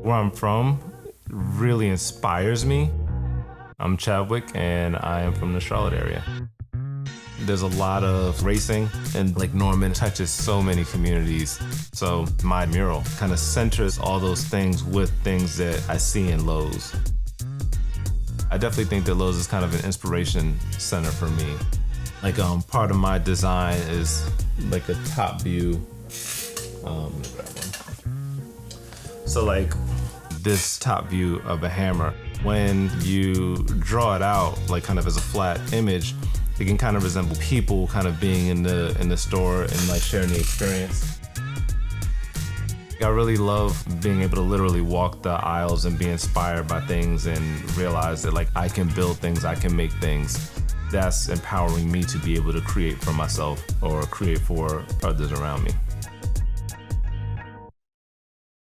Where I'm from really inspires me. I'm Chadwick and I am from the Charlotte area. There's a lot of racing, and Lake Norman touches so many communities. So my mural kind of centers all those things with things that I see in Lowe's. I definitely think that Lowe's is kind of an inspiration center for me. Like part of my design is like a top view. Let me grab one. So like this top view of a hammer, when you draw it out like kind of as a flat image, it can kind of resemble people kind of being in the store and like sharing the experience. I really love being able to literally walk the aisles and be inspired by things and realize that like I can build things, I can make things. That's empowering me to be able to create for myself or create for others around me.